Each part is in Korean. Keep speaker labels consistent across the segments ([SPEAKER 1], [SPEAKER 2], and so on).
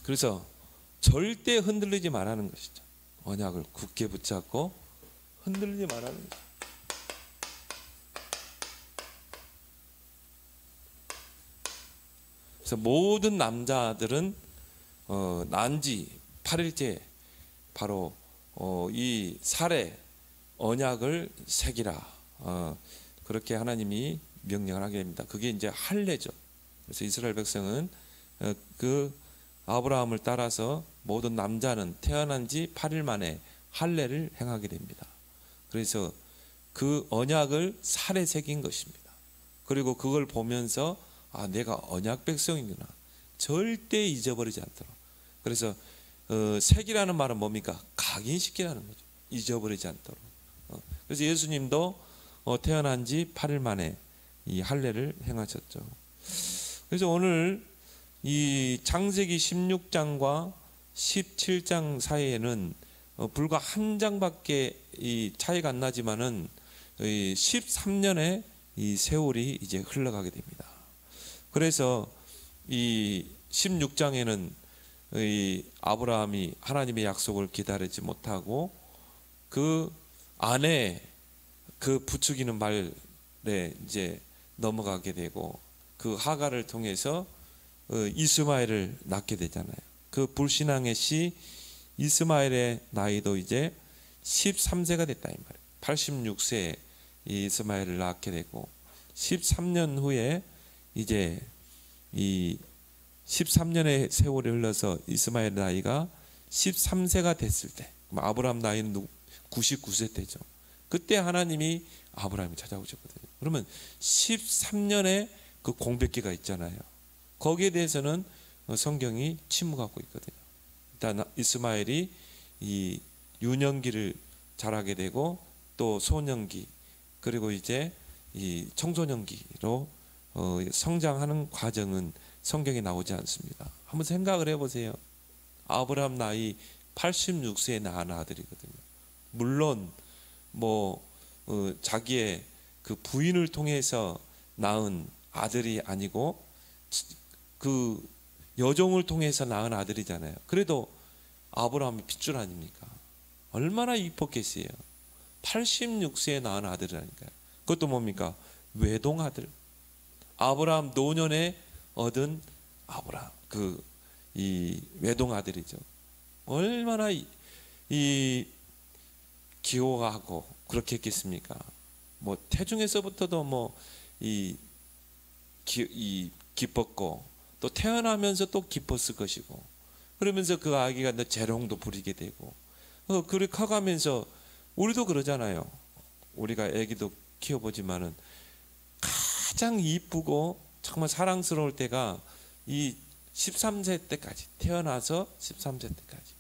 [SPEAKER 1] 그래서 절대 흔들리지 말라는 것이죠. 언약을 굳게 붙잡고 흔들리지 말라는 것이죠. 그래서 모든 남자들은 난지 8일째 바로 이 살에 언약을 새기라, 그렇게 하나님이 명령을 하게 됩니다. 그게 이제 할례죠. 그래서 이스라엘 백성은 그 아브라함을 따라서 모든 남자는 태어난 지 8일 만에 할례를 행하게 됩니다. 그래서 그 언약을 살에 새긴 것입니다. 그리고 그걸 보면서 내가 언약 백성이구나, 절대 잊어버리지 않도록. 그래서 새기라는 말은 뭡니까? 각인시키라는 거죠. 잊어버리지 않도록. 그래서 예수님도 태어난 지 8일 만에 이 할례를 행하셨죠. 그래서 오늘 이 창세기 16장과 17장 사이에는 불과 한 장밖에 이 차이가 안 나지만은 13년의 이 세월이 이제 흘러가게 됩니다. 그래서 이 16장에는 이 아브라함이 하나님의 약속을 기다리지 못하고 그 안에 그 부추기는 말에 이제 넘어가게 되고, 그 하갈을 통해서 이스마엘을 낳게 되잖아요. 그 불신앙의 씨 이스마엘의 나이도 이제 13세가 됐다 이 말이에요. 86세에 이스마엘을 낳게 되고, 13년 후에 이제 이 13년의 세월이 흘러서 이스마엘 나이가 13세가 됐을 때, 아브라함 나이는 99세 때죠. 그때 하나님이 아브라함이 찾아오셨거든요. 그러면 13년의 그 공백기가 있잖아요. 거기에 대해서는 성경이 침묵하고 있거든요. 일단 이스마엘이 이 유년기를 자라게 되고, 또 소년기, 그리고 이제 이 청소년기로 성장하는 과정은 성경에 나오지 않습니다. 한번 생각을 해보세요. 아브라함 나이 86세에 낳은 아들이거든요. 물론 자기의 그 부인을 통해서 낳은 아들이 아니고 그 여종을 통해서 낳은 아들이잖아요. 그래도 아브라함이 핏줄 아닙니까? 얼마나 이뻤겠어요. 86세에 낳은 아들이라니까요. 그것도 뭡니까? 외동 아들. 아브라함 노년에 얻은 아브라함 이 외동 아들이죠. 얼마나 이 기호하고 그렇게 했겠습니까? 태중에서부터도 기뻤고, 또 태어나면서 또 기뻤을 것이고, 그러면서 그 아기가 재롱도 부리게 되고, 그렇게 커가면서 우리도 그러잖아요. 우리가 아기도 키워보지만은 가장 이쁘고 정말 사랑스러울 때가 이 13세 때까지, 태어나서 13세 때까지.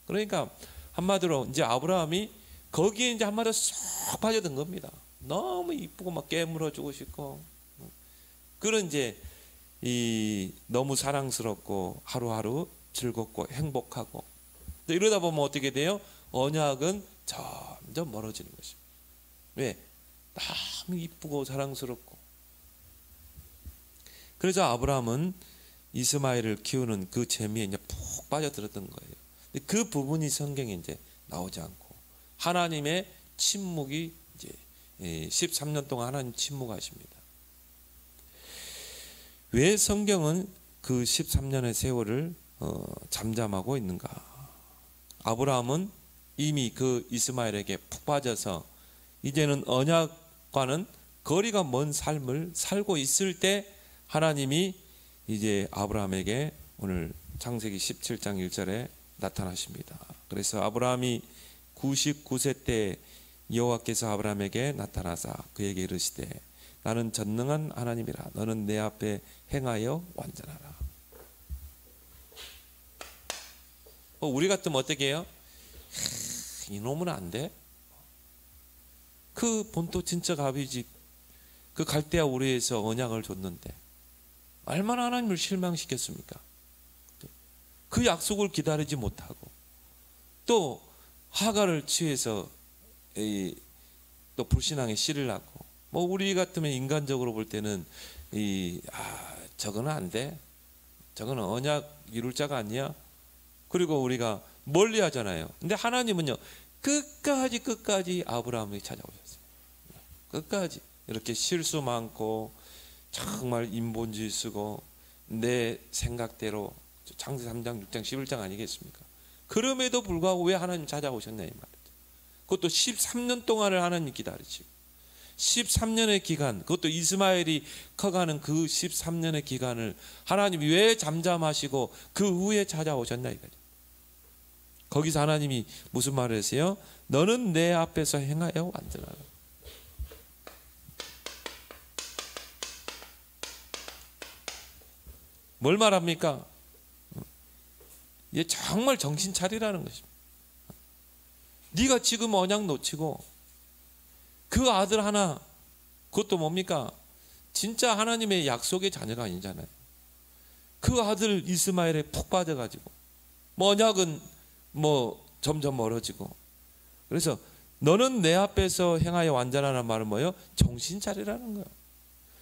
[SPEAKER 1] 그러니까 한마디로 이제 아브라함이 거기에 이제 한마디로 쏙 빠져든 겁니다. 너무 이쁘고 막 깨물어주고 싶고, 그런 이제 너무 사랑스럽고 하루하루 즐겁고 행복하고, 이러다 보면 어떻게 돼요? 언약은 점점 멀어지는 것입니다. 왜? 너무 이쁘고 사랑스럽고. 그래서 아브라함은 이스마엘을 키우는 그 재미에 이제 푹 빠져들었던 거예요. 근데 그 부분이 성경에 이제 나오지 않고, 하나님의 침묵이 이제 13년 동안 하나님 침묵하십니다. 왜 성경은 그 13년의 세월을 잠잠하고 있는가? 아브라함은 이미 그 이스마엘에게 푹 빠져서 이제는 언약과는 거리가 먼 삶을 살고 있을 때 하나님이 이제 아브라함에게 오늘 창세기 17장 1절에 나타나십니다. 그래서 아브라함이 99세 때 여호와께서 아브라함에게 나타나사 그에게 이르시되 나는 전능한 하나님이라. 너는 내 앞에 행하여 완전하라. 우리 같으면 어떻게 해요? 이놈은 안 돼. 그 본토 친척 아비집 그 갈대아 우리에서 언약을 줬는데 얼마나 하나님을 실망시켰습니까? 그 약속을 기다리지 못하고 또 하갈을 취해서 또 불신앙의 씨를 낳고, 우리 같으면 인간적으로 볼 때는 저거는 안 돼. 저거는 언약 이룰 자가 아니야. 그리고 우리가 멀리 하잖아요. 근데 하나님은요, 끝까지 아브라함을 찾아오셨어요. 끝까지. 이렇게 실수 많고 정말 인본주의 쓰고 내 생각대로 창세기 3장, 6장, 11장 아니겠습니까? 그럼에도 불구하고 왜 하나님 찾아오셨냐 이 말이죠. 그것도 13년 동안을 하나님 기다리시고 13년의 기간, 그것도 이스마엘이 커가는 그 13년의 기간을 하나님이 왜 잠잠하시고 그 후에 찾아오셨냐 이거죠. 거기서 하나님이 무슨 말을 했어요? 너는 내 앞에서 행하여 완전하라. 뭘 말합니까? 얘 정말 정신 차리라는 것입니다. 네가 지금 언약 놓치고 그 아들 하나, 그것도 뭡니까? 진짜 하나님의 약속의 자녀가 아니잖아요. 그 아들 이스마엘에 푹 빠져가지고 언약은 점점 멀어지고, 그래서 너는 내 앞에서 행하여 완전하라는 말은 뭐예요? 정신 차리라는 거예요.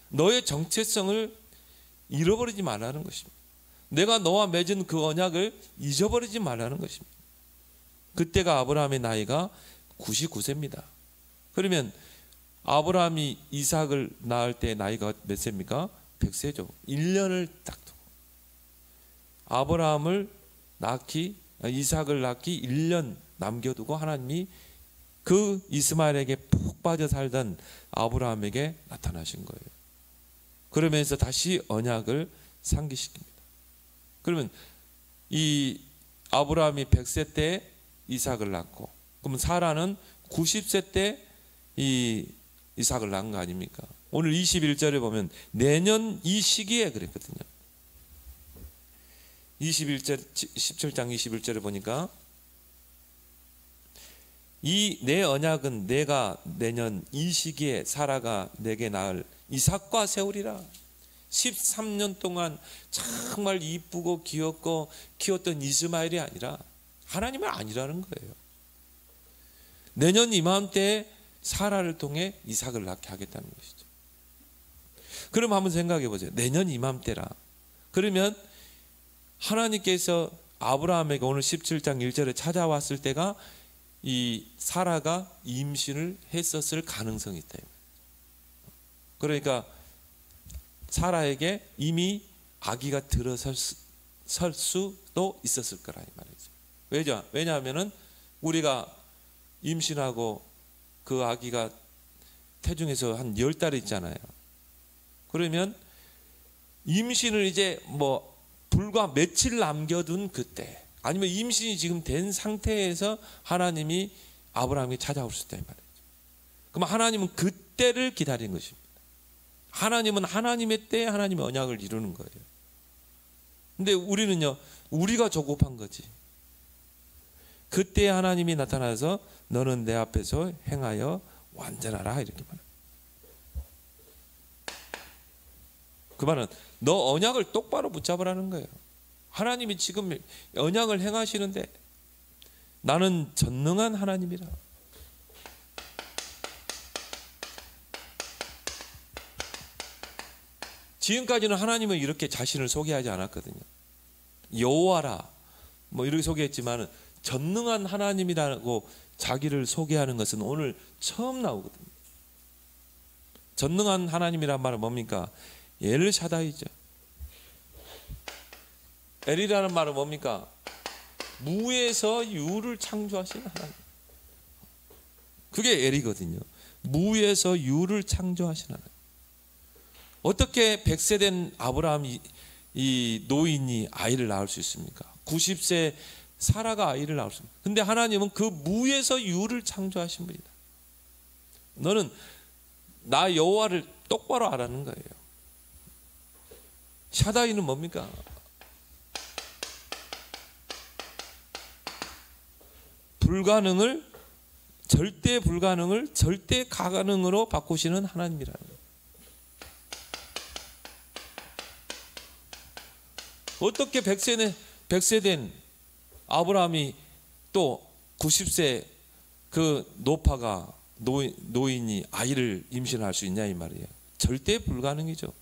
[SPEAKER 1] 너의 정체성을 잃어버리지 말라는 것입니다. 내가 너와 맺은 그 언약을 잊어버리지 말라는 것입니다. 그때가 아브라함의 나이가 99세입니다. 그러면 아브라함이 이삭을 낳을 때 나이가 몇 세입니까? 100세죠. 1년을 딱 두고 이삭을 낳기 1년 남겨두고 하나님이 그 이스마엘에게 푹 빠져 살던 아브라함에게 나타나신 거예요. 그러면서 다시 언약을 상기시킵니다. 그러면 이 아브라함이 100세 때 이삭을 낳고, 그러면 사라는 90세 때 이 이삭을 낳은 거 아닙니까? 오늘 21절에 보면 내년 이 시기에 그랬거든요. 17장 21절에 보니까 이 내 언약은 내가 내년 이 시기에 사라가 내게 낳을 이삭과 세우리라. 13년 동안 정말 이쁘고 귀엽고 키웠던 이스마엘이 아니라 하나님은 아니라는 거예요. 내년 이맘때에 사라를 통해 이삭을 낳게 하겠다는 것이죠. 그럼 한번 생각해 보세요. 내년 이맘때라. 그러면 하나님께서 아브라함에게 오늘 17장 1절에 찾아왔을 때가 이 사라가 임신을 했었을 가능성이 있다. 그러니까 사라에게 이미 아기가 들어설 수도 있었을 거라 이 말이죠. 왜냐하면은 우리가 임신하고 그 아기가 태중에서 한 10달 있잖아요. 그러면 임신을 이제 불과 며칠 남겨둔 그때, 아니면 임신이 지금 된 상태에서 하나님이 아브라함에게 찾아오셨다 이 말이죠. 그럼 하나님은 그때를 기다린 것입니다. 하나님은 하나님의 때에 하나님의 언약을 이루는 거예요. 근데 우리는요, 우리가 조급한 거지. 그때 하나님이 나타나서 너는 내 앞에서 행하여 완전하라 이렇게 말합니다. 그 말은 너 언약을 똑바로 붙잡으라는 거예요. 하나님이 지금 언약을 행하시는데 나는 전능한 하나님이라. 지금까지는 하나님은 이렇게 자신을 소개하지 않았거든요. 여호와라 이렇게 소개했지만 전능한 하나님이라고 자기를 소개하는 것은 오늘 처음 나오거든요. 전능한 하나님이란 말은 뭡니까? 엘샤다이죠. 엘이라는 말은 뭡니까? 무에서 유를 창조하신 하나님. 그게 엘이거든요. 무에서 유를 창조하신 하나님. 어떻게 100세 된 아브라함이 이 노인이 아이를 낳을 수 있습니까? 90세 사라가 아이를 낳을 수 있습니다. 근데 하나님은 그 무에서 유를 창조하신 분이다. 너는 나 여호와를 똑바로 알아는 거예요. 샤다이는 뭡니까? 절대 불가능을 절대 가능으로 바꾸시는 하나님이라는 거예요. 어떻게 100세 된 아브라함이 또 90세 그 노파가 노인이 아이를 임신할 수 있냐 이 말이에요. 절대 불가능이죠.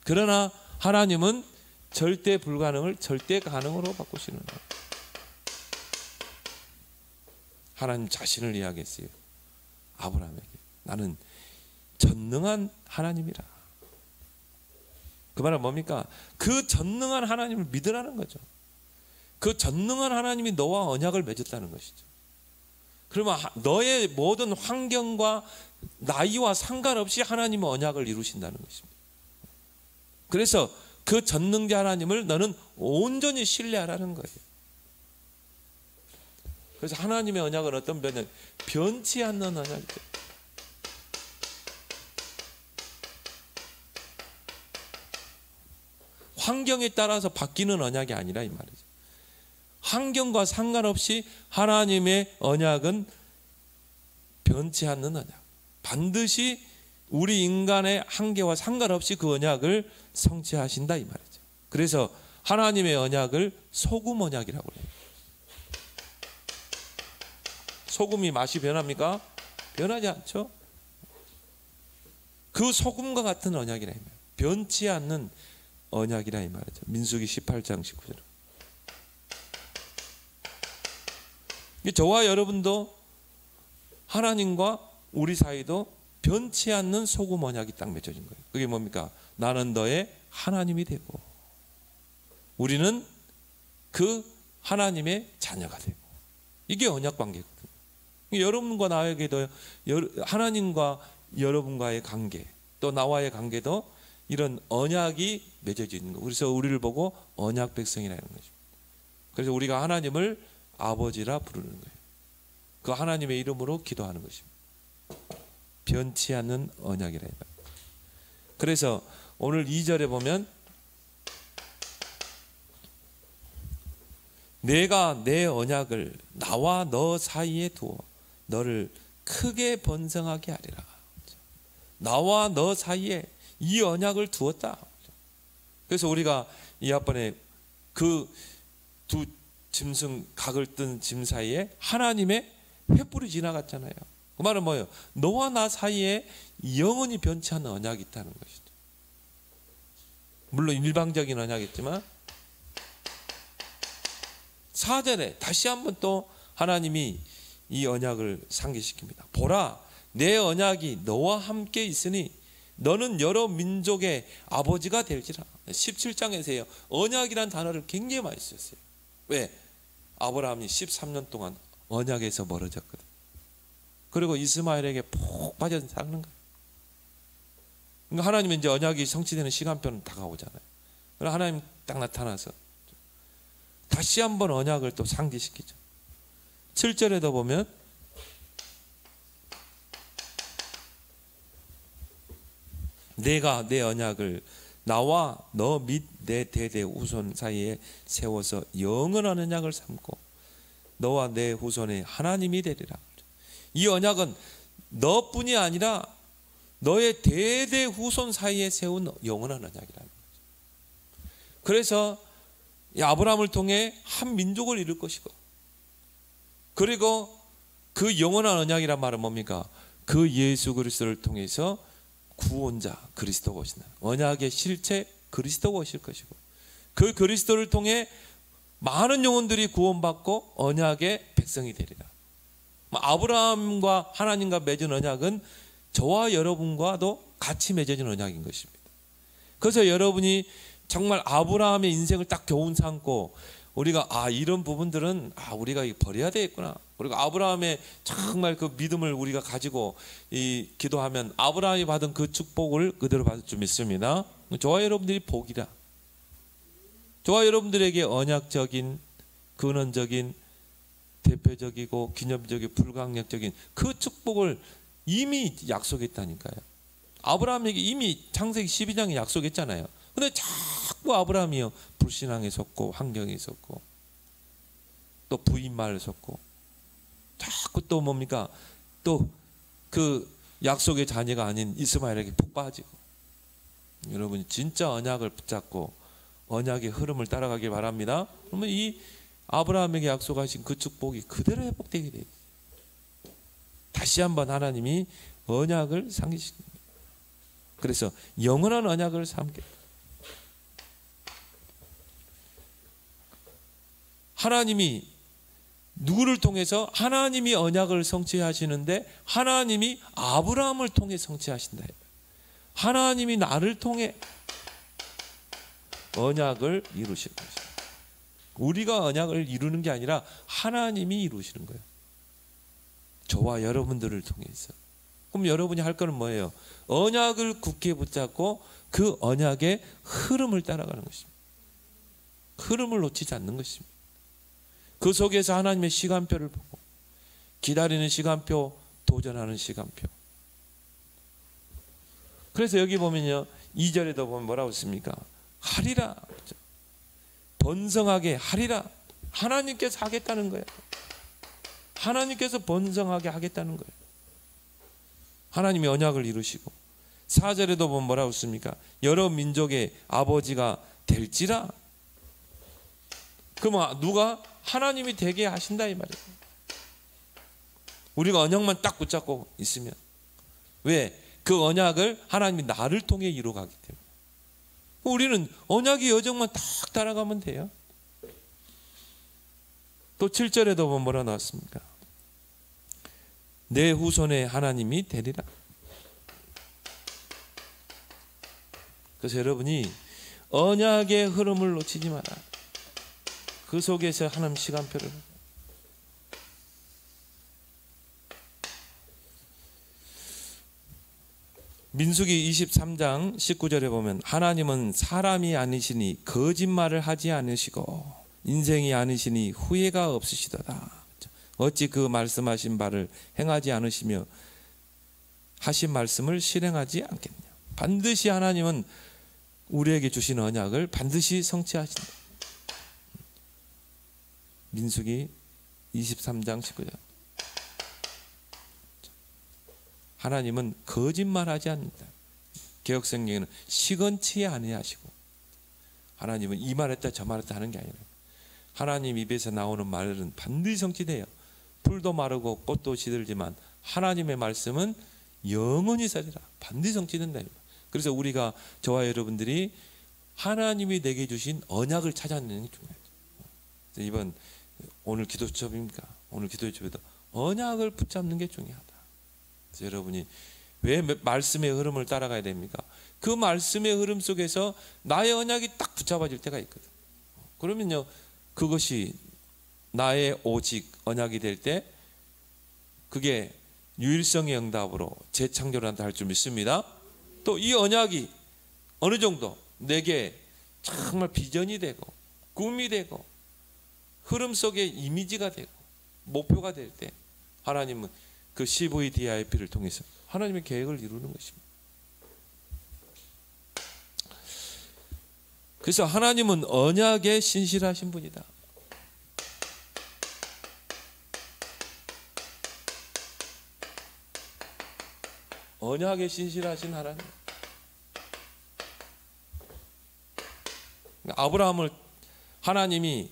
[SPEAKER 1] 그러나 하나님은 절대 불가능을 절대 가능으로 바꾸시는 거예요. 하나님 자신을 이야기했어요. 아브라함에게 나는 전능한 하나님이라. 그 말은 뭡니까? 그 전능한 하나님을 믿으라는 거죠. 그 전능한 하나님이 너와 언약을 맺었다는 것이죠. 그러면 너의 모든 환경과 나이와 상관없이 하나님은 언약을 이루신다는 것입니다. 그래서 그 전능자 하나님을 너는 온전히 신뢰하라는 거예요. 그래서 하나님의 언약은 어떤 변형? 변치 않는 언약이죠. 환경에 따라서 바뀌는 언약이 아니라 이 말이죠. 환경과 상관없이 하나님의 언약은 변치 않는 언약. 반드시 우리 인간의 한계와 상관없이 그 언약을 성취하신다 이 말이죠. 그래서 하나님의 언약을 소금 언약이라고 해요. 소금이 맛이 변합니까? 변하지 않죠. 그 소금과 같은 언약이라 이 말이에요. 변치 않는 언약이라 이 말이죠. 민수기 18장 19절. 저와 여러분도 하나님과 우리 사이도 변치 않는 소금 언약이 딱 맺어진 거예요. 그게 뭡니까? 나는 너의 하나님이 되고 우리는 그 하나님의 자녀가 되고, 이게 언약 관계거든요. 여러분과 나에게도 하나님과 여러분과의 관계, 또 나와의 관계도 이런 언약이 맺어져 있는 거예요. 그래서 우리를 보고 언약 백성이라는 거죠. 그래서 우리가 하나님을 아버지라 부르는 거예요. 그 하나님의 이름으로 기도하는 것입니다. 변치 않는 언약이라 해요. 그래서 오늘 2절에 보면 내가 내 언약을 나와 너 사이에 두어 너를 크게 번성하게 하리라. 나와 너 사이에 이 언약을 두었다. 그래서 우리가 이 앞번에 그 두 짐승 각을 뜬 짐 사이에 하나님의 횃불이 지나갔잖아요. 그 말은 뭐예요? 너와 나 사이에 영원히 변치 않는 언약이 있다는 것이죠. 물론 일방적인 언약이지만 4절에 다시 한번 또 하나님이 이 언약을 상기시킵니다. 보라, 내 언약이 너와 함께 있으니 너는 여러 민족의 아버지가 될지라. 17장에서요 언약이란 단어를 굉장히 많이 쓰였어요. 왜? 아브라함이 13년 동안 언약에서 멀어졌거든. 그리고 이스마엘에게 푹 빠져 살는 거예요. 그러니까 하나님은 이제 언약이 성취되는 시간표는 다가오잖아요. 그래서 하나님 딱 나타나서 다시 한번 언약을 또 상기시키죠. 7절에도 보면 내가 내 언약을 나와 너 및 내 대대 후손 사이에 세워서 영원한 언약을 삼고 너와 내 후손의 하나님이 되리라. 이 언약은 너뿐이 아니라 너의 대대 후손 사이에 세운 영원한 언약이라는 거죠. 그래서 아브라함을 통해 한 민족을 이룰 것이고, 그리고 그 영원한 언약이란 말은 뭡니까? 그 예수 그리스도를 통해서 구원자 그리스도가 오신다. 언약의 실체 그리스도가 오실 것이고, 그 그리스도를 통해 많은 영혼들이 구원받고 언약의 백성이 되리라. 아브라함과 하나님과 맺은 언약은 저와 여러분과도 같이 맺어진 언약인 것입니다. 그래서 여러분이 정말 아브라함의 인생을 딱 교훈 삼고 우리가 이런 부분들은 우리가 버려야 되겠구나. 그리고 아브라함의 정말 그 믿음을 우리가 가지고 기도하면 아브라함이 받은 그 축복을 그대로 받을 줄 믿습니다. 저와 여러분들이 복이라. 저와 여러분들에게 언약적인, 근원적인, 대표적이고 기념적이고 불강력적인 그 축복을 이미 약속했다니까요. 아브라함에게 이미 창세기 12장에 약속했잖아요. 근데 자꾸 아브라함이요 불신앙에 속고 환경에 속고 또 부인 말을 속고 자꾸 또 뭡니까? 또 그 약속의 자녀가 아닌 이스마엘에게 푹 빠지고. 여러분이 진짜 언약을 붙잡고 언약의 흐름을 따라가길 바랍니다. 그러면 이 아브라함에게 약속하신 그 축복이 그대로 회복되게 돼요. 다시 한번 하나님이 언약을 상기시킵니다. 그래서 영원한 언약을 삼게. 하나님이 누구를 통해서? 하나님이 언약을 성취하시는데 하나님이 아브라함을 통해 성취하신다. 하나님이 나를 통해 언약을 이루시는 거죠. 우리가 언약을 이루는 게 아니라 하나님이 이루시는 거예요. 저와 여러분들을 통해서. 그럼 여러분이 할 거는 뭐예요? 언약을 굳게 붙잡고 그 언약의 흐름을 따라가는 것입니다. 흐름을 놓치지 않는 것입니다. 그 속에서 하나님의 시간표를 보고 기다리는 시간표, 도전하는 시간표. 그래서 여기 보면요, 2절에도 보면 뭐라고 했습니까? 하리라. 번성하게 하리라. 하나님께서 하겠다는 거예요. 하나님께서 번성하게 하겠다는 거예요. 하나님이 언약을 이루시고 4절에도 보면 뭐라고 했습니까? 여러 민족의 아버지가 될지라. 그러면 누가? 하나님이 되게 하신다 이 말이에요. 우리가 언약만 딱 붙잡고 있으면. 왜? 그 언약을 하나님이 나를 통해 이루어가기 때문에. 우리는 언약의 여정만 딱 따라가면 돼요. 또 7절에도 보면 뭐라 나왔습니까? 내 후손의 하나님이 되리라. 그래서 여러분이 언약의 흐름을 놓치지 마라. 그 속에서 하나님 시간표를. 민수기 23장 19절에 보면 하나님은 사람이 아니시니 거짓말을 하지 않으시고 인생이 아니시니 후회가 없으시도다. 어찌 그 말씀하신 바를 행하지 않으시며 하신 말씀을 실행하지 않겠냐. 반드시 하나님은 우리에게 주신 언약을 반드시 성취하신다. 민수기 23장 19절. 하나님은 거짓말하지 않는다. 개역성경에는 시건치 아니하시고, 하나님은 이 말했다 저 말했다 하는 게 아니라 하나님 입에서 나오는 말은 반드시 성취돼요. 풀도 마르고 꽃도 시들지만 하나님의 말씀은 영원히 살리라. 반드시 성취된다. 그래서 우리가, 저와 여러분들이 하나님이 내게 주신 언약을 찾아내는 게 중요하죠. 이번 오늘 기도첩입니까? 오늘 기도첩에도 언약을 붙잡는 게 중요하다. 그래서 여러분이 왜 말씀의 흐름을 따라가야 됩니까? 그 말씀의 흐름 속에서 나의 언약이 딱 붙잡아질 때가 있거든. 그러면요, 그것이 나의 오직 언약이 될 때 그게 유일성의 응답으로 재창조를 한다 할 줄 믿습니다. 또 이 언약이 어느 정도 내게 정말 비전이 되고 꿈이 되고 흐름 속의 이미지가 되고 목표가 될 때 하나님은 그 CVDIP를 통해서 하나님의 계획을 이루는 것입니다. 그래서 하나님은 언약에 신실하신 분이다. 언약에 신실하신 하나님. 아브라함을 하나님이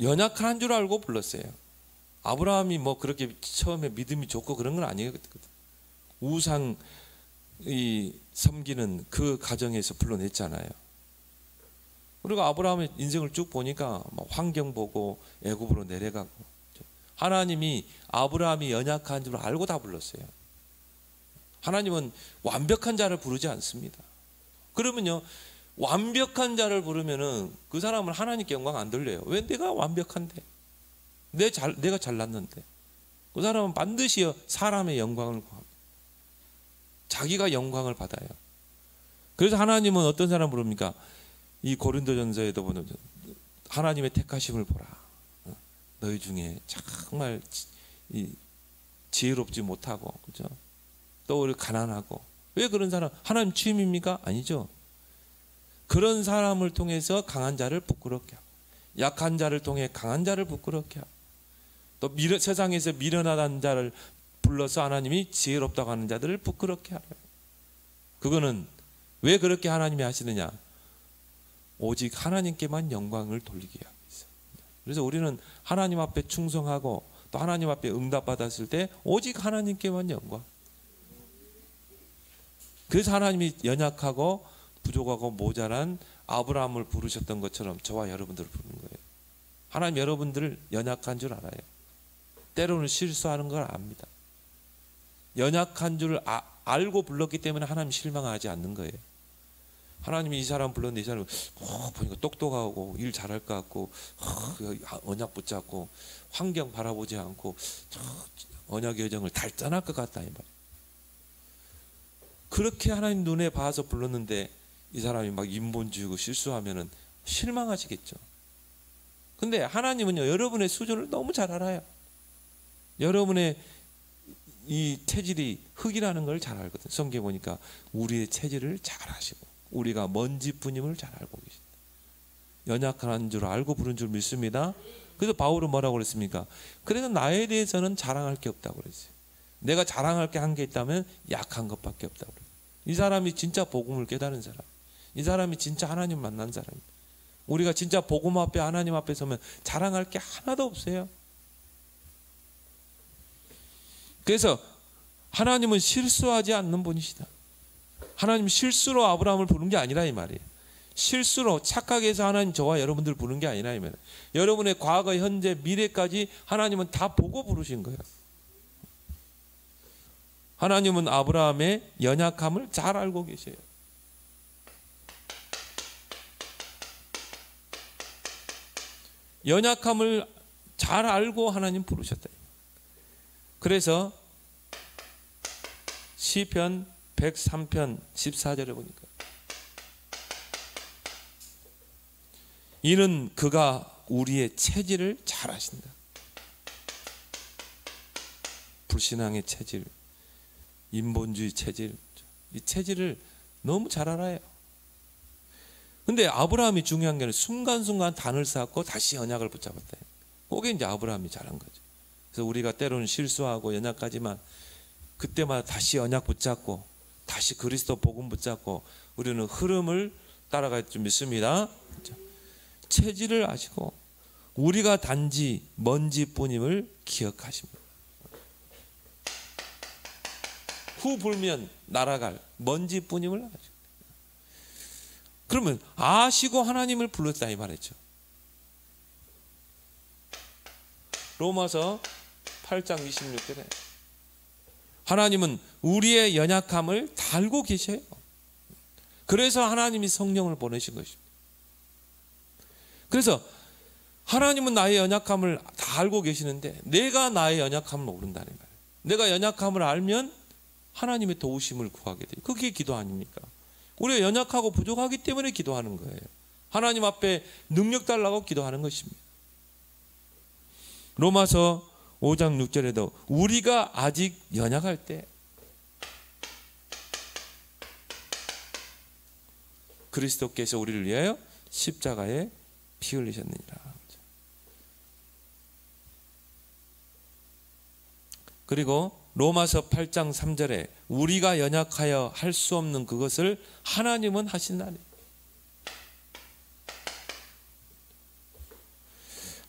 [SPEAKER 1] 연약한 줄 알고 불렀어요. 아브라함이 뭐 그렇게 처음에 믿음이 좋고 그런 건 아니거든. 우상 섬기는 그 가정에서 불러냈잖아요. 그리고 아브라함의 인생을 쭉 보니까 환경 보고 애굽으로 내려가고, 하나님이 아브라함이 연약한 줄 알고 다 불렀어요. 하나님은 완벽한 자를 부르지 않습니다. 그러면요, 완벽한 자를 부르면은 그 사람은 하나님께 영광 안 돌려요. 왜? 내가 완벽한데, 내가 잘났는데. 그 사람은 반드시 사람의 영광을 구합니다. 자기가 영광을 받아요. 그래서 하나님은 어떤 사람 부릅니까? 이 고린도전서에도 보면 하나님의 택하심을 보라. 너희 중에 정말 지혜롭지 못하고, 그죠? 또 우리 가난하고. 왜 그런 사람? 하나님 취임입니까? 아니죠. 그런 사람을 통해서 강한 자를 부끄럽게 하고, 약한 자를 통해 강한 자를 부끄럽게 하고, 또 세상에서 미련하다는 자를 불러서 하나님이 지혜롭다고 하는 자들을 부끄럽게 하래요. 그거는 왜 그렇게 하나님이 하시느냐? 오직 하나님께만 영광을 돌리게 하고 있어요. 그래서 우리는 하나님 앞에 충성하고 또 하나님 앞에 응답받았을 때 오직 하나님께만 영광. 그래서 하나님이 연약하고 부족하고 모자란 아브라함을 부르셨던 것처럼 저와 여러분들을 부르는 거예요. 하나님 여러분들을 연약한 줄 알아요. 때로는 실수하는 걸 압니다. 연약한 줄 알고 불렀기 때문에 하나님 실망하지 않는 거예요. 하나님이 이 사람 불렀는데 이 사람이 보니까 똑똑하고 일 잘할 것 같고 언약 붙잡고 환경 바라보지 않고 언약의 여정을 달전할 것 같다 이 말이에요. 그렇게 하나님 눈에 봐서 불렀는데 이 사람이 막 인본주의고 실수하면은 실망하시겠죠. 근데 하나님은요, 여러분의 수준을 너무 잘 알아요. 여러분의 이 체질이 흙이라는 걸 잘 알거든요. 성경에 보니까 우리의 체질을 잘 아시고 우리가 먼지뿐임을 잘 알고 계십니다. 연약한 줄 알고 부른 줄 믿습니다. 그래서 바울은 뭐라고 그랬습니까? 그래서 나에 대해서는 자랑할 게 없다고 그랬어요. 내가 자랑할 게 한 게 있다면 약한 것밖에 없다고 그래요. 이 사람이 진짜 복음을 깨달은 사람, 이 사람이 진짜 하나님 만난 사람입니다. 우리가 진짜 복음 앞에 하나님 앞에 서면 자랑할 게 하나도 없어요. 그래서 하나님은 실수하지 않는 분이시다. 하나님 실수로 아브라함을 부른 게 아니라 이 말이에요. 실수로 착하게 해서 하나님 저와 여러분들 부른 게 아니라 이 말이에요. 여러분의 과거, 현재, 미래까지 하나님은 다 보고 부르신 거예요. 하나님은 아브라함의 연약함을 잘 알고 계세요. 연약함을 잘 알고 하나님 부르셨다. 그래서 시편 103편 14절에 보니까 이는 그가 우리의 체질을 잘 아신다. 불신앙의 체질, 인본주의 체질, 이 체질을 너무 잘 알아요. 근데 아브라함이 중요한 게 순간순간 단을 쌓고 다시 언약을 붙잡았다. 그게 이제 아브라함이 잘한 거죠. 그래서 우리가 때로는 실수하고 연약하지만 그때마다 다시 언약 붙잡고 다시 그리스도 복음 붙잡고 우리는 흐름을 따라갈 줄 믿습니다. 체질을 아시고 우리가 단지 먼지뿐임을 기억하십니다. 후 불면 날아갈 먼지뿐임을 아시고. 그러면 아시고 하나님을 불렀다 이 말이죠. 로마서 8장 26절에 하나님은 우리의 연약함을 다 알고 계셔요. 그래서 하나님이 성령을 보내신 것입니다. 그래서 하나님은 나의 연약함을 다 알고 계시는데 내가 나의 연약함을 모른다는 말이에요. 내가 연약함을 알면 하나님의 도우심을 구하게 돼요. 그게 기도 아닙니까? 우리가 연약하고 부족하기 때문에 기도하는 거예요. 하나님 앞에 능력 달라고 기도하는 것입니다. 로마서 5장 6절에도 우리가 아직 연약할 때 그리스도께서 우리를 위하여 십자가에 피 흘리셨느니라. 그리고 로마서 8장 3절에 우리가 연약하여 할 수 없는 그것을 하나님은 하신다니.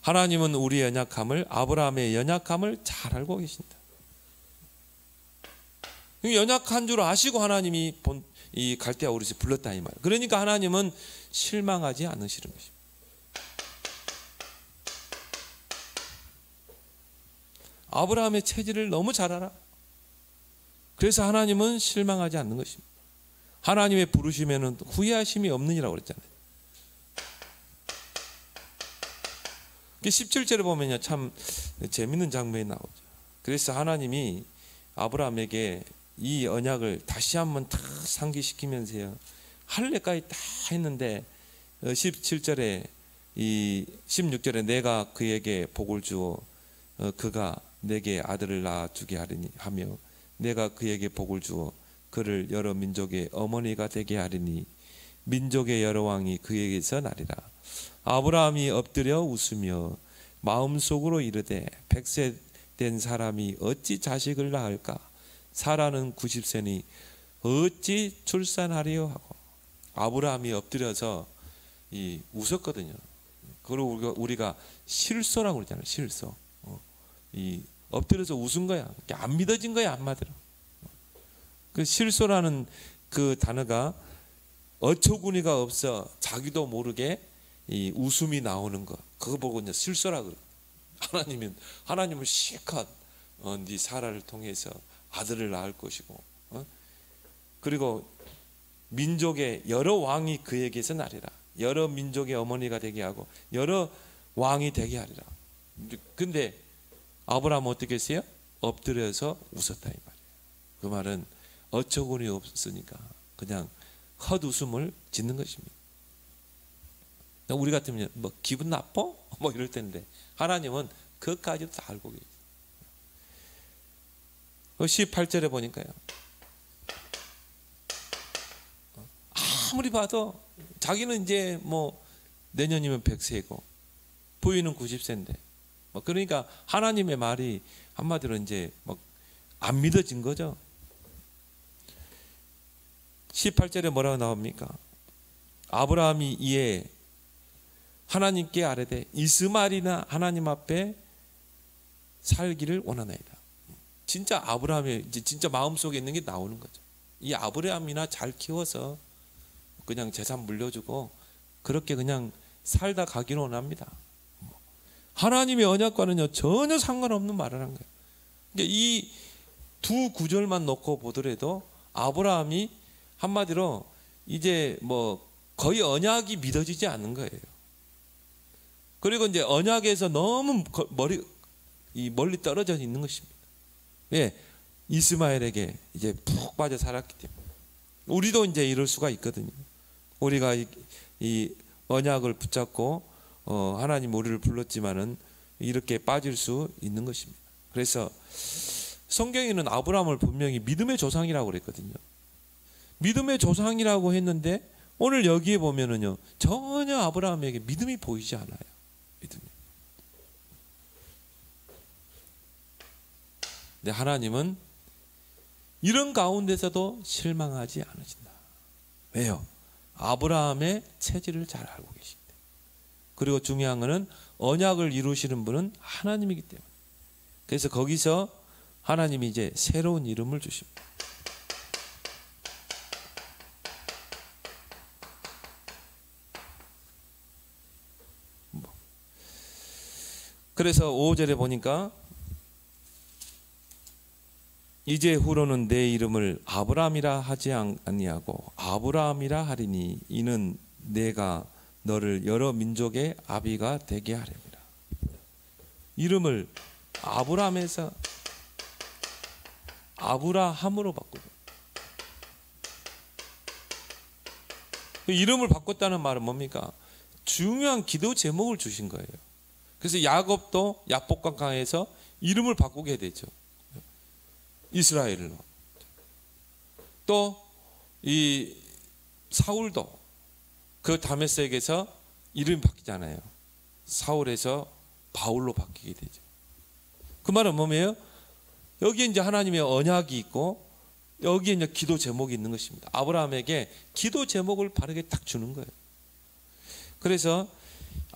[SPEAKER 1] 하나님은 우리의 연약함을, 아브라함의 연약함을 잘 알고 계신다. 연약한 줄 아시고 하나님이 이 갈대아 우르시 불렀다 이 말. 그러니까 하나님은 실망하지 않으시는 것입니다. 아브라함의 체질을 너무 잘 알아. 그래서 하나님은 실망하지 않는 것입니다. 하나님의 부르심에는 후회하심이 없느니라고 그랬잖아요. 17절에 보면요, 참 재밌는 장면이 나오죠. 그래서 하나님이 아브라함에게 이 언약을 다시 한번 다 상기시키면서요, 할례까지 다 했는데 17절에 이 16절에 내가 그에게 복을 주어 그가 내게 아들을 낳아주게 하리니 하며 내가 그에게 복을 주어 그를 여러 민족의 어머니가 되게 하리니 민족의 여러 왕이 그에게서 나리라. 아브라함이 엎드려 웃으며 마음속으로 이르되 100세 된 사람이 어찌 자식을 낳을까? 사라는 90세니 어찌 출산하리요 하고 아브라함이 엎드려서 웃었거든요. 그리고 우리가 실소라고 그러잖아요. 실소. 이 엎드려서 웃은 거야. 안 믿어진 거야 한마디로. 그 실소라는 그 단어가 어처구니가 없어 자기도 모르게 이 웃음이 나오는 것, 그거 보고 이제 실수라 그래. 하나님은 실컷 네 사라를 통해서 아들을 낳을 것이고, 그리고 민족의 여러 왕이 그에게서 나리라. 여러 민족의 어머니가 되게 하고 여러 왕이 되게 하리라. 근데 아브라함은 어떻게 했어요? 엎드려서 웃었다 이 말이에요. 그 말은 어처구니 없으니까 그냥 헛웃음을 짓는 것입니다. 우리 같으면 뭐 기분 나빠? 뭐 이럴 텐데 하나님은 그것까지도 다 알고 계세요. 18절에 보니까요, 아무리 봐도 자기는 이제 뭐 내년이면 100세고 부인은 90세인데 뭐 그러니까 하나님의 말이 한마디로 이제 막 안 믿어진 거죠. 18절에 뭐라고 나옵니까? 아브라함이 이에 하나님께 아뢰되 이스마엘이나 하나님 앞에 살기를 원하나이다. 진짜 아브라함의 이제 진짜 마음속에 있는 게 나오는 거죠. 이 아브라함이나 잘 키워서 그냥 재산 물려주고 그렇게 그냥 살다 가기를 원합니다. 하나님의 언약과는요 전혀 상관없는 말을 한 거예요. 그러니까 이 두 구절만 놓고 보더라도 아브라함이 한마디로 이제 뭐 거의 언약이 믿어지지 않는 거예요. 그리고 이제 언약에서 너무 멀리 떨어져 있는 것입니다. 예, 이스마엘에게 이제 푹 빠져 살았기 때문에 우리도 이제 이럴 수가 있거든요. 우리가 이 언약을 붙잡고 하나님 우리를 불렀지만은 이렇게 빠질 수 있는 것입니다. 그래서 성경에는 아브라함을 분명히 믿음의 조상이라고 그랬거든요. 믿음의 조상이라고 했는데 오늘 여기에 보면은요 전혀 아브라함에게 믿음이 보이지 않아요. 믿음이. 근데 하나님은 이런 가운데서도 실망하지 않으신다. 왜요? 아브라함의 체질을 잘 알고 계시기 때문에. 그리고 중요한 것은 언약을 이루시는 분은 하나님이기 때문에. 그래서 거기서 하나님이 이제 새로운 이름을 주십니다. 그래서 5절에 보니까 이제 후로는 내 이름을 아브라함이라 하지 아니하고 아브라함이라 하리니 이는 내가 너를 여러 민족의 아비가 되게 하렵니다. 이름을 아브라함에서 아브라함으로 바꾸죠. 이름을 바꿨다는 말은 뭡니까? 중요한 기도 제목을 주신 거예요. 그래서 야곱도 야복강 강에서 이름을 바꾸게 되죠. 이스라엘로. 또 이 사울도 그 다메섹에서 이름이 바뀌잖아요. 사울에서 바울로 바뀌게 되죠. 그 말은 뭐예요? 여기에 이제 하나님의 언약이 있고 여기에 이제 기도 제목이 있는 것입니다. 아브라함에게 기도 제목을 바르게 딱 주는 거예요. 그래서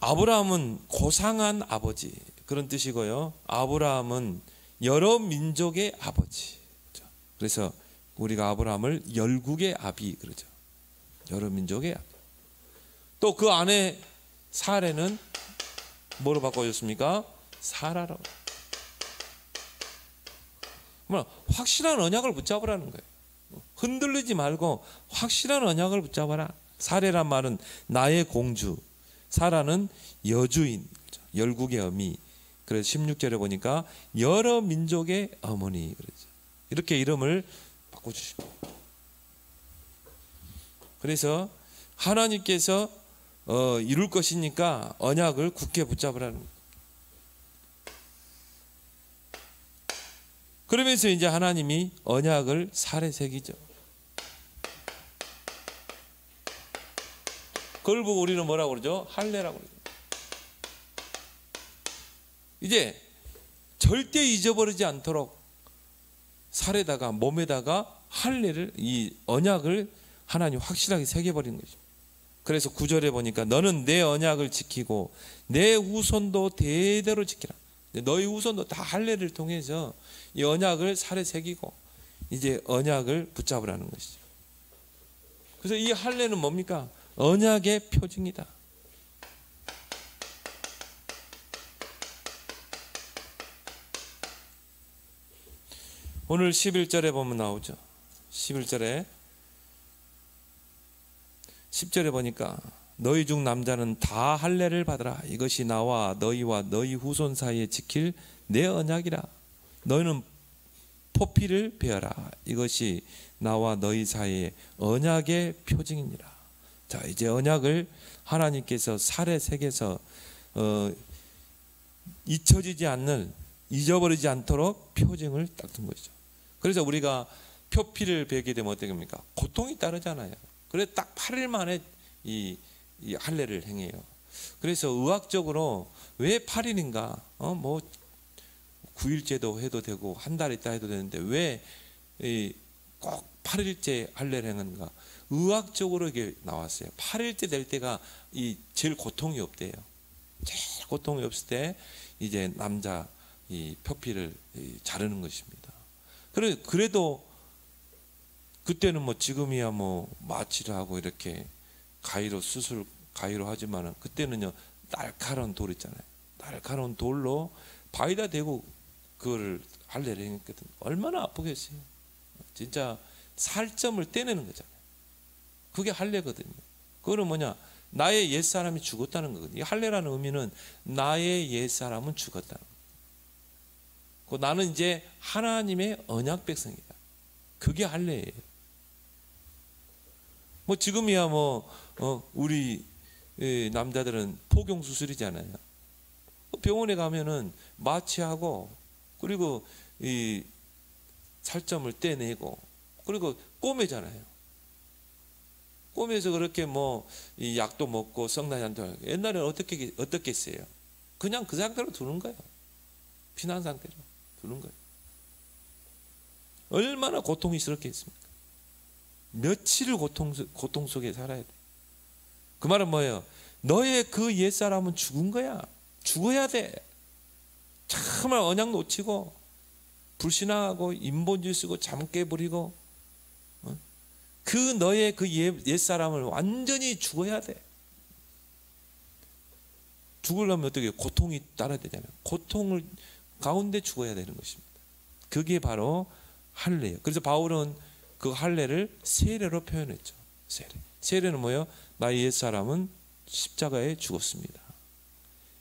[SPEAKER 1] 아브라함은 고상한 아버지 그런 뜻이고요. 아브라함은 여러 민족의 아버지. 그래서 우리가 아브라함을 열국의 아비 그러죠. 여러 민족의 아비. 또 그 안에 사레는 뭐로 바꿔줬습니까? 사라로. 확실한 언약을 붙잡으라는 거예요. 흔들리지 말고 확실한 언약을 붙잡아라. 사레란 말은 나의 공주, 사라는 여주인, 열국의 어미. 그래서 16절에 보니까 여러 민족의 어머니 그러죠. 이렇게 이름을 바꿔주십니다. 그래서 하나님께서 이룰 것이니까 언약을 굳게 붙잡으라는 거예요. 그러면서 이제 하나님이 언약을 살에 새기죠. 그걸 보고 우리는 뭐라고 그러죠? 할례라고 그러죠. 이제 절대 잊어버리지 않도록 살에다가 몸에다가 할례를 이 언약을 하나님 확실하게 새겨버리는 거죠. 그래서 9절에 보니까 너는 내 언약을 지키고 내 후손도 대대로 지키라. 너희 후손도 다 할례를 통해서 이 언약을 살에 새기고 이제 언약을 붙잡으라는 것이죠. 그래서 이 할례는 뭡니까? 언약의 표징이다. 오늘 11절에 보면 나오죠. 11절에 10절에 보니까 너희 중 남자는 다 할례를 받으라. 이것이 나와 너희와 너희 후손 사이에 지킬 내 언약이라. 너희는 포피를 베어라. 이것이 나와 너희 사이에 언약의 표징이니라. 자, 이제 언약을 하나님께서 살에 새겨서 잊혀지지 않는, 잊어버리지 않도록 표징을 딱 둔 것이죠. 그래서 우리가 표피를 베게 되면 어떻게 됩니까? 고통이 따르잖아요. 그래서 딱 8일 만에 이 할례를 행해요. 그래서 의학적으로 왜 8일인가? 뭐 9일째도 해도 되고 한 달 있다 해도 되는데 왜 꼭 8일째 할례를 행하는가? 의학적으로 이게 나왔어요. 8일째 될 때가 제일 고통이 없대요. 제일 고통이 없을 때 이제 남자 이 표피를 자르는 것입니다. 그래도 그때는 뭐 지금이야 뭐 마취를 하고 이렇게 가위로 하지만은 그때는요 날카로운 돌 있잖아요. 날카로운 돌로 바위다 대고 그거를 할례를 행했거든. 얼마나 아프겠어요. 진짜 살점을 떼내는 거잖아요. 그게 할례거든요. 그거는 뭐냐? 나의 옛사람이 죽었다는 거거든요. 할례라는 의미는 나의 옛사람은 죽었다는 거예요. 나는 이제 하나님의 언약 백성이다. 그게 할례예요. 뭐 지금이야 뭐 우리 남자들은 포경 수술이잖아요. 병원에 가면은 마취하고 그리고 이 살점을 떼내고 그리고 꼬매잖아요. 꼬매서 그렇게 뭐 이 약도 먹고 성나한테 옛날에는 어떻게 했어요? 그냥 그 상태로 두는 거예요. 피난 상태로 두는 거예요. 얼마나 고통스럽겠습니까? 며칠을 고통 속에 살아야 돼. 그 말은 뭐예요? 너의 그 옛사람은 죽은 거야. 죽어야 돼. 정말 언약 놓치고 불신앙하고 인본주의 쓰고 잠깨 부리고 그 너의 그 옛사람을 완전히 죽어야 돼. 죽으려면 어떻게 고통이 따라야 되잖아요. 고통을 가운데 죽어야 되는 것입니다. 그게 바로 할례예요. 그래서 바울은 그 할례를 세례로 표현했죠. 세례는 뭐예요? 나의 옛사람은 십자가에 죽었습니다.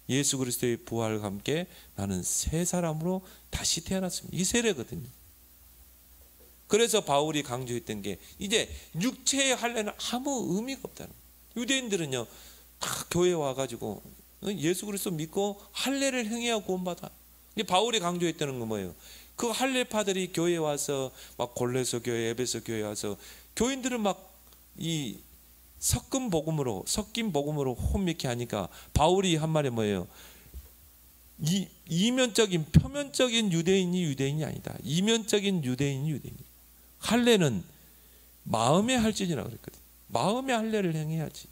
[SPEAKER 1] 예수 그리스도의 부활과 함께 나는 새 사람으로 다시 태어났습니다. 이 세례거든요. 그래서 바울이 강조했던 게 이제 육체의 할례는 아무 의미가 없다는 거예요. 유대인들은요 다 교회에 와가지고 예수 그리스도 믿고 할례를 행해야 구원받아. 바울이 강조했다는 건 뭐예요? 그 할례파들이 교회에 와서 막 골로새 교회, 에베소 교회에 와서 교인들은 막 이 섞인 복음으로 혼미케 하니까 바울이 한 말이 뭐예요? 이면적인 표면적인 유대인이 아니다. 이면적인 유대인이. 할례는 마음의 할진이라고 그랬거든. 마음의 할례를 행해야지.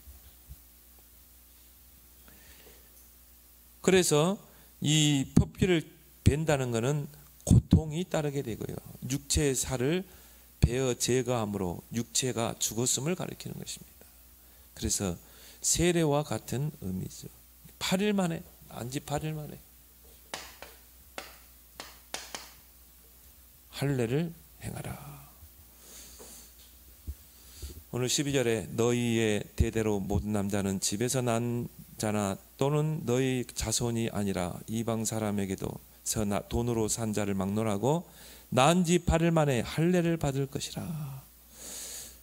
[SPEAKER 1] 그래서 이 표피를 벤다는 것은 고통이 따르게 되고요. 육체의 살을 베어 제거함으로 육체가 죽었음을 가리키는 것입니다. 그래서 세례와 같은 의미죠. 8일 만에, 안지 8일 만에 할례를 행하라. 오늘 12절에 너희의 대대로 모든 남자는 집에서 난 자나 또는 너희 자손이 아니라 이방 사람에게도 돈으로 산 자를 막론하고 난 지 8일 만에 할례를 받을 것이라.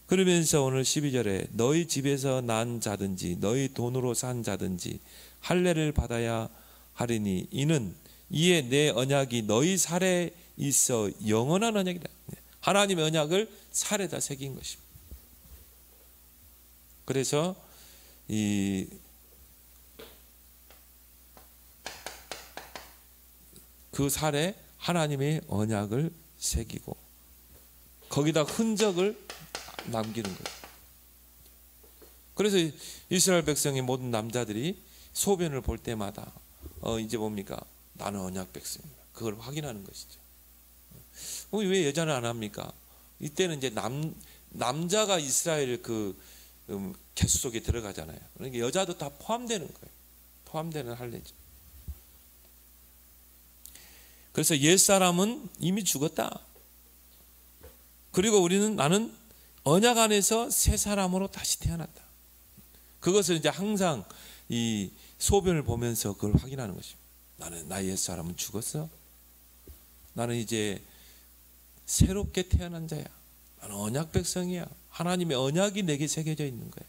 [SPEAKER 1] 그러면서 오늘 12절에 너희 집에서 난 자든지 너희 돈으로 산 자든지 할례를 받아야 하리니 이에 내 언약이 너희 살에 있어 영원한 언약이다. 하나님의 언약을 살에다 새긴 것입니다. 그래서 그 살에 하나님의 언약을 새기고 거기다 흔적을 남기는 거예요. 그래서 이스라엘 백성의 모든 남자들이 소변을 볼 때마다 이제 뭡니까? 나는 언약 백성이다. 그걸 확인하는 것이죠. 왜 여자는 안 합니까? 이때는 이제 남자가 이스라엘 그 개수 속에 들어가잖아요. 그러니까 여자도 다 포함되는 거예요. 포함되는 할례죠. 그래서 옛사람은 이미 죽었다. 그리고 나는 언약 안에서 새 사람으로 다시 태어났다. 그것을 이제 항상 이 소변을 보면서 그걸 확인하는 것입니다. 나는 나의 옛사람은 죽었어. 나는 이제 새롭게 태어난 자야. 나는 언약 백성이야. 하나님의 언약이 내게 새겨져 있는 거야.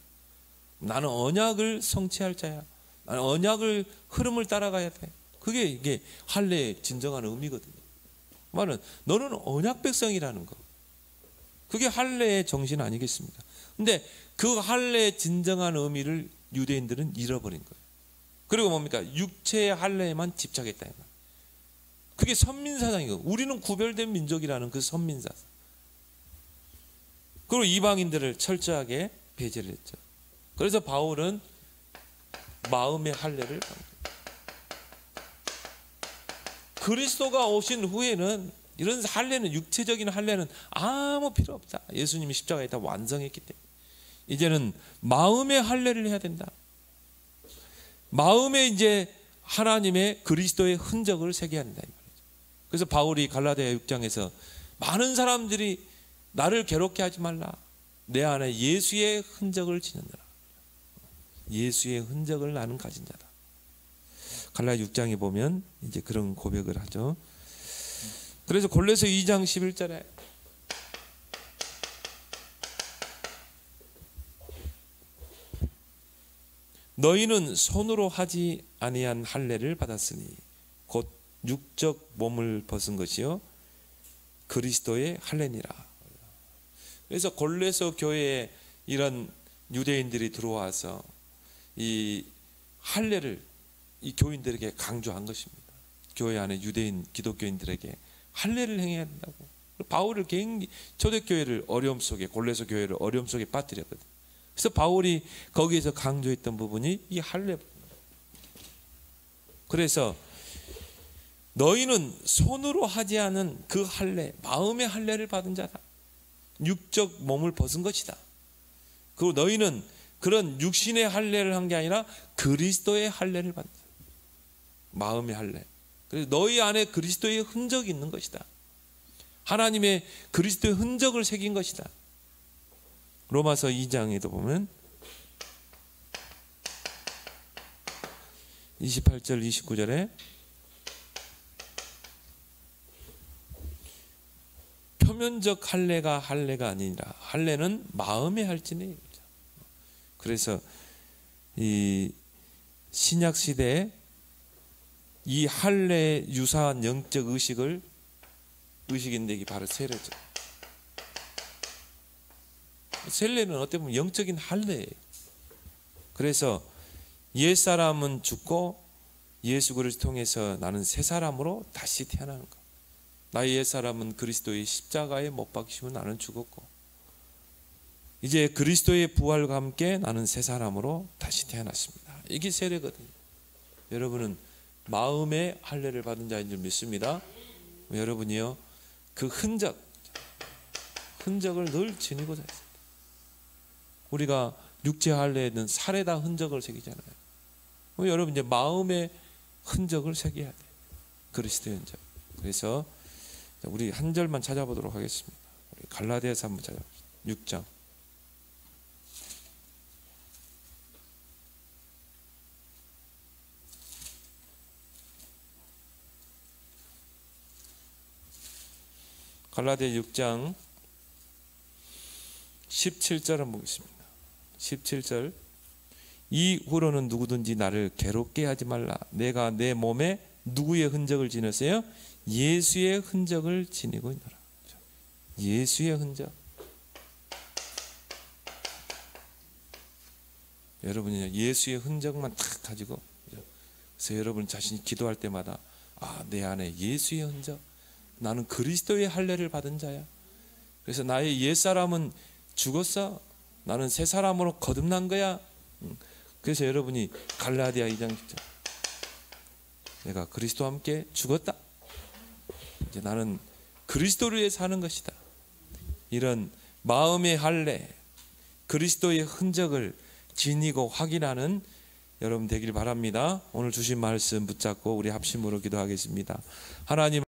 [SPEAKER 1] 나는 언약을 성취할 자야. 나는 언약을 흐름을 따라가야 돼. 그게 이게 할례의 진정한 의미거든요. 말은 너는 언약 백성이라는 거. 그게 할례의 정신 아니겠습니까? 근데 그 할례의 진정한 의미를 유대인들은 잃어버린 거예요. 그리고 뭡니까? 육체의 할례에만 집착했다. 그게 선민사상이고, 우리는 구별된 민족이라는 그 선민사상. 그리고 이방인들을 철저하게 배제를 했죠. 그래서 바울은 마음의 할례를 그리스도가 오신 후에는 이런 할례는, 육체적인 할례는 아무 필요 없다. 예수님이 십자가에 다 완성했기 때문에 이제는 마음의 할례를 해야 된다. 마음에 이제 하나님의 그리스도의 흔적을 새겨야 한다. 그래서 바울이 갈라디아 6장에서 많은 사람들이 나를 괴롭게 하지 말라. 내 안에 예수의 흔적을 지녔느라. 예수의 흔적을 나는 가진 자다. 갈라디아 6장에 보면 이제 그런 고백을 하죠. 그래서 골로새 2장 11절에 너희는 손으로 하지 아니한 할례를 받았으니 곧 육적 몸을 벗은 것이요 그리스도의 할례니라. 그래서 골로새 교회에 이런 유대인들이 들어와서 이 할례를 이 교인들에게 강조한 것입니다. 교회 안에 유대인 기독교인들에게 할례를 행해야 된다고. 바울을 초대교회를 어려움 속에, 골로새 교회를 어려움 속에 빠뜨렸거든요. 그래서 바울이 거기에서 강조했던 부분이 이 할례. 그래서 너희는 손으로 하지 않은 그 할례, 마음의 할례를 받은 자다. 육적 몸을 벗은 것이다. 그리고 너희는 그런 육신의 할례를 한 게 아니라 그리스도의 할례를 받는다. 마음의 할례. 그래서 너희 안에 그리스도의 흔적이 있는 것이다. 하나님의 그리스도의 흔적을 새긴 것이다. 로마서 2장에도 보면 28절 29절에 표면적 할례가 할례가 아니라 할례는 마음의 할지니. 그래서 이 신약 시대에 이 할례에 유사한 영적 의식인데 이게 바로 세례죠. 세례는 어떻게 보면 영적인 할례예요. 그래서 옛사람은 죽고 예수 그리스도를 통해서 나는 새 사람으로 다시 태어나는 것. 나의 옛사람은 그리스도의 십자가에 못 박히시면 나는 죽었고 이제 그리스도의 부활과 함께 나는 새 사람으로 다시 태어났습니다. 이게 세례거든요. 여러분은 마음의 할례를 받은 자인 줄 믿습니다. 여러분이요 그 흔적을 늘 지니고 살습니다. 우리가 육체 할례에는 살에다 흔적을 새기잖아요. 여러분 이제 마음의 흔적을 새겨야 돼요. 그리스도의 흔적. 그래서 우리 한 절만 찾아보도록 하겠습니다. 우리 갈라디아서 한번 찾아봅시다. 6장. 갈라디아 6장 17절 한번 보겠습니다. 17절 이후로는 누구든지 나를 괴롭게 하지 말라. 내가 내 몸에 누구의 흔적을 지녔어요? 예수의 흔적을 지니고 있노라. 예수의 흔적. 여러분이 예수의 흔적만 딱 가지고 그래서 여러분 자신이 기도할 때마다 내 안에 예수의 흔적, 나는 그리스도의 할례를 받은 자야. 그래서 나의 옛사람은 죽었어. 나는 새 사람으로 거듭난 거야. 그래서 여러분이 갈라디아 2장 10절 내가 그리스도와 함께 죽었다. 이제 나는 그리스도를 위해 사는 것이다. 이런 마음의 할례, 그리스도의 흔적을 지니고 확인하는 여러분 되길 바랍니다. 오늘 주신 말씀 붙잡고 우리 합심으로 기도하겠습니다. 하나님